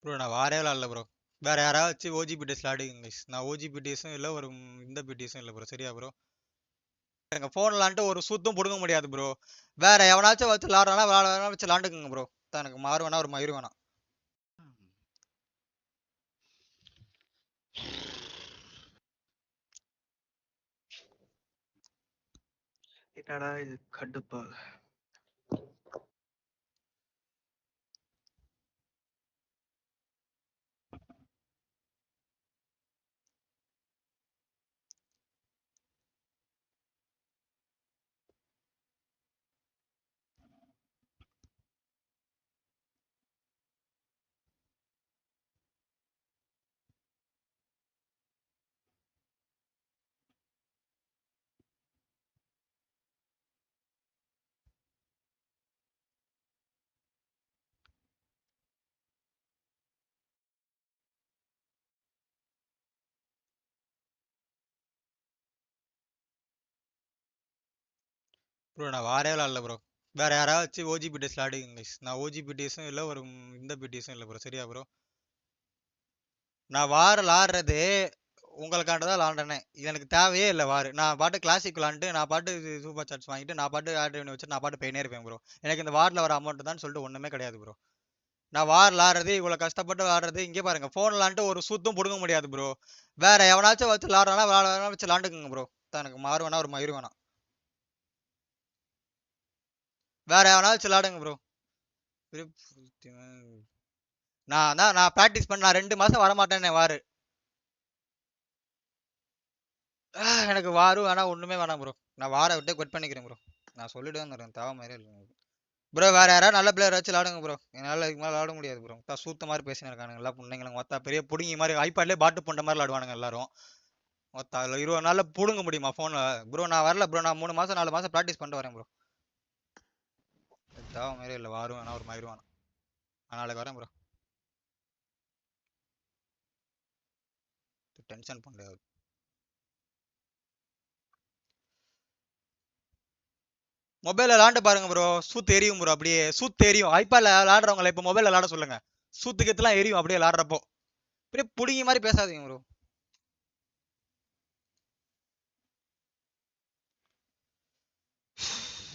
Bro நான் வாரே விளாட்ல bro. வேற யாராவது வச்சு ஓஜி பிடிஎஸ்ல ஆடுங்க guys. நான் ஓஜி பிடிஎஸும் இல்ல ஒரு இந்த பிடிஎஸும் இல்ல ப்ரோ. சரியா ப்ரோ? எனக்கு ஃபோன்லான்ட்டு ஒரு சுத்தும் புடுங்க முடியாது ப்ரோ. வேற எவனாச்சும் வச்சு விளாட்றானா விளாட வச்சு விளாண்டுக்குங்க ப்ரோ. எனக்கு மாறு வேணா ஒரு மயிறு வேணாம். என்னடா இது கடுப்பா. ப்ரோ நான் வாரே விளாட்ல ப்ரோ. வேற யாராவது வச்சு ஓஜி பிடிஎஸ்ல ஆடுங்க guys. நான் ஓஜி பிடிஎஸும் இல்ல ஒரு இந்த பிடிஎஸும் இல்ல ப்ரோ. சரியா ப்ரோ? நான் வார் விளாடுறது உங்களுக்காண்ட தான் விளாண்டனே. இது எனக்கு தேவையே இல்லை வாரு. நான் பாட்டு கிளாசிக் விளாண்டு நான் பாட்டு சூப்பர் சாட்ஸ் வாங்கிட்டு நான் பாட்டு ஆட் பண்ணி வச்சுட்டு நான் பாட்டு போயினே இருப்பேன் ப்ரோ. எனக்கு இந்த வார்டில் வர அமௌண்ட் தான் சொல்லிட்டு ஒண்ணுமே கிடையாது ப்ரோ. நான் வார் விளாடுறது இவ்வளோ கஷ்டப்பட்டு விளாடுறது இங்கே பாருங்க ஃபோன் விளாண்டு ஒரு சுத்தும் பிடுங்க முடியாது ப்ரோ. வேற எவனாச்சும் வச்சு விளாட்றானா விளாட வச்சு விளாண்டுக்குங்க ப்ரோ. எனக்கு மாறு வேணா ஒரு மயிறு வேணாம். வேற எவனாச்சும் வச்சு விளாடுங்க ப்ரோ. நான் ப்ராக்டிஸ் பண்ண நான் 2 மாசம் வரமாட்டேன்னே வாரு. எனக்கு வாரும் வேணாம் ஒண்ணுமே வேணாம் ப்ரோ. நான் வார விட்டு quit பண்ணிக்கிறேன் ப்ரோ. நான் சொல்லிடுவேன் தேவை மாதிரி இல்லை ப்ரோ. வேற யாராவது நல்ல பிளேயர் வச்சு விளாடுங்க ப்ரோ. என்னால இதுக்கு மேல விளாட முடியாது ப்ரோ. சூத்த மாதிரி பேசினு இருக்கானுங்க எல்லா புண்ணைங்களும். மொத்தா பெரிய புடுங்கி மாதிரி ஐபேட்லயே பாட்டு போன்ற மாதிரி விளாடுவானுங்க எல்லாரும். மொத்தம் அதுல 20 நாள்ல புடுங்க முடியுமா போன்ல ப்ரோ? நான் வரல ப்ரோ. நான் 3 மாசம் 4 மாசம் ப்ராக்டிஸ் பண்ணிட்டு வரேன் ப்ரோ. தேவை மாதிரி இல்லை வாரும் வேணா ஒரு மயிறு வேணாம். நான் நாளைக்கு வரேன் ப்ரோ. டென்ஷன் பண்ணாது. மொபைல்ல விளாண்டு பாருங்க ப்ரோ. சூத்து எரியும் ப்ரோ. அப்படியே சூத்து எரியும். ஐபேட்ல விளாடுறவங்கள இப்ப மொபைல்ல விளாட சொல்லுங்க. சூத்துக்கெல்லாம் எரியும் அப்படியே விளாடுறப்போ. அப்படியே புடுங்கி மாதிரி பேசாதீங்க ப்ரோ.